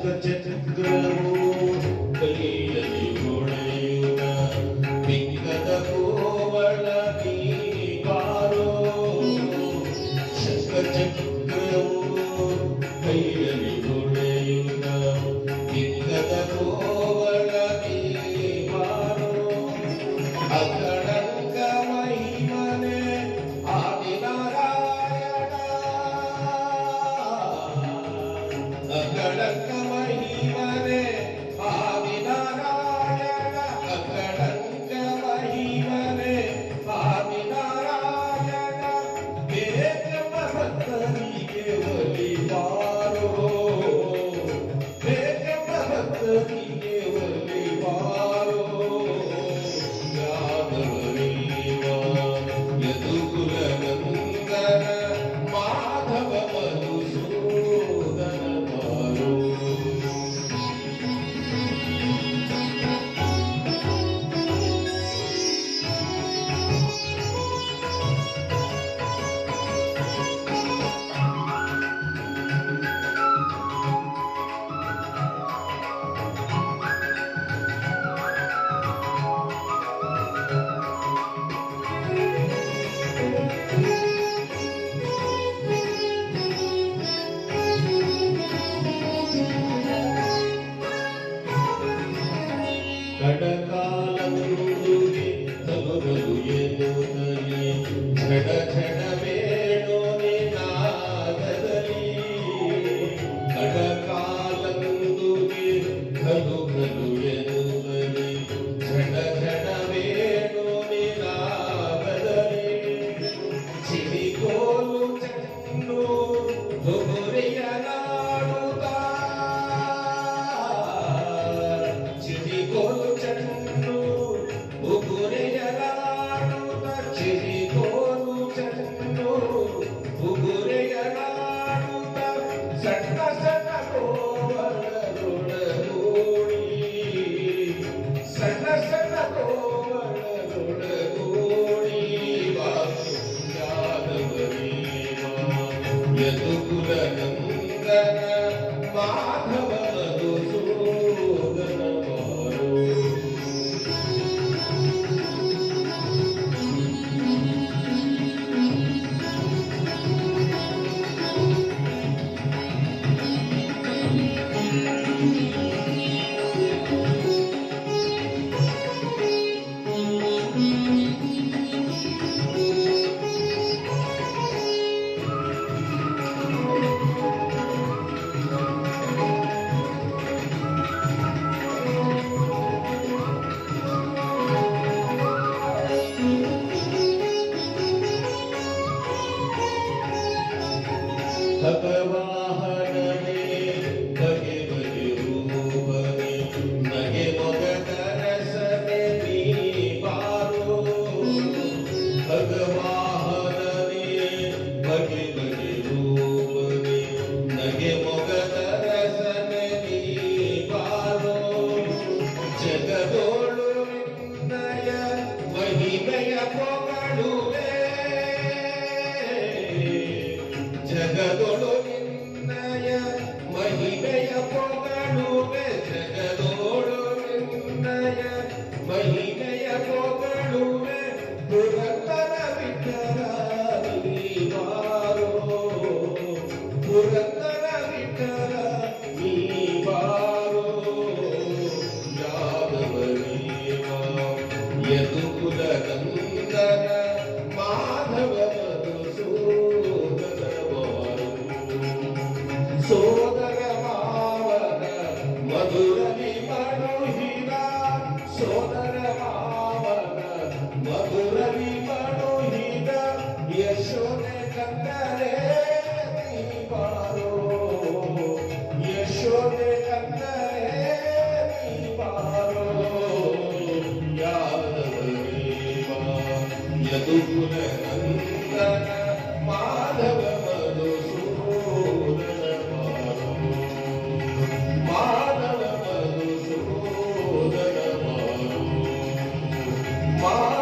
ಚಕ್ರವು ಕೈಯಲ್ಲಿ ಹೊಳೆಯುವ ಬಿಂಗದ ಕೋವಳ ಬಾರೋ ಚಕ್ರವು ಕೈಯಲ್ಲಿ ಹೊಳೆಯುವ ಬಿಂಗದ ಕೋವಳ ಬಾರೋ ಅಕಳಂಕ ಮಹಿಮನೆ ಆದಿನಾರಾಯಣ ಅಕಳಂಕ ಮಹಿಮನೆ ಆದಿನಾರಾಯಣ ಅಕಳಂಕ ಮಹಿಮನೆ ಆದಿನಾರಾಯಣ ಬೇಗಮ ಭಕ್ತರಿಗೆ ಒಲಿಬಾರೋ ಬೇಗಮ ಭಕ್ತರಿಗೆ ಒಲಿಬಾರೋ ಯದುಕುಲನಂದನ ಮಾಧವ ಮಧುಸೂದನ ಬಾರೋ ಕಡಕಾಲಂದುಗೆ ತಮಗಲು ಎನ್ನುತ್ತಲೇ ಝಡ ಝಡ ಬೇಡೋ ನಿನಾದದಲ್ಲಿ ಕಡಕಾಲಂದುಗೆ ಕಲು ಕಲು ಎನ್ನುತ್ತಲೇ ಝಡ ಝಡ ಬೇಡೋ ನಿನಾದದಲ್ಲಿ ಚಿಲಿಕೋಲು ಚೆಂಡು ಬೊಗುರೆಯ ನಾಡುತ್ತಾ ಚಿಲಿಕೋಲು ಚೆಂಡು ಬುಗುರೆಯಲಾಡುತ್ತ ಚಿಲಿಕೋಲು ಚೆಂಡು ಬುಗುರೆಯಲಾಡುತ್ತ ಸಣ್ಣ ಸಣ್ಣ ಕೋವಳದೊಡಗೂಡಿ ಸಣ್ಣ ಸಣ್ಣ ಕೋವಳದೊಡಗೂಡಿ ಯಾದವರೀವ ಯದುಕುಲನಂದನ ಮಾಧವ ಮಧುಸೂದನ ಬಾರೋ ಭಗವಾಹನನೇ ಬಗೆ ಬಗೆ ರೂಪನೇ ನಗೆ ಮೊಗದ ರಸನೆ ನೀ ಬಾರೋ ಭಗವಾಹನನೇ ಬಗೆ ಬಗೆ ರೂಪನೇ ನಗೆ ಮೊಗದ ರಸನೆ ನೀ ಬಾರೋ ಜಗದೋಳು ನಿನ್ನಯ ಮಹಿಮೆಯ ಪೊಗಳುವೆ ಜಗದೊಳು ನಿನ್ನಯ ಮಹಿಮೆಯ ಪೊಗಳುವೆ ಜಗದೋಳು ನಿನ್ನಯ ಮಹಿಮೆಯ ಪೊಗಳುವೆ ಪುರಂದರ ವಿಠಲ ನೀ ಬಾರೋ ಪುರಂದರ ವಿಠಲ ನೀ ಬಾರೋ ಯಾದವರೀವ ಯದುಕುಲನಂದನ ಮಾಧವ ಮಧುಸೂದನ ಬಾರೋ ಸೋದರ ಮಾವನ ಮಧುರಲಿ ಮಣುಹಿನ ಸೋದರ ಮಾವನ ಮಧುರಲಿ ಮಣುಹಿನ ಯಶೋದೆ ಕಂದರೇ ನೀ ಬಾರೋ ಯಶೋದೆ ಕಂದರೇ ನೀ ಬಾರೋ ಯಾದವರೀವ ಯದುಕುಲನಂದನ ಮಾಧವ ಮಧುಸೂದನ ಬಾರೋ ಮಾಧವ ಮಧುಸೂದನ ಬಾರೋ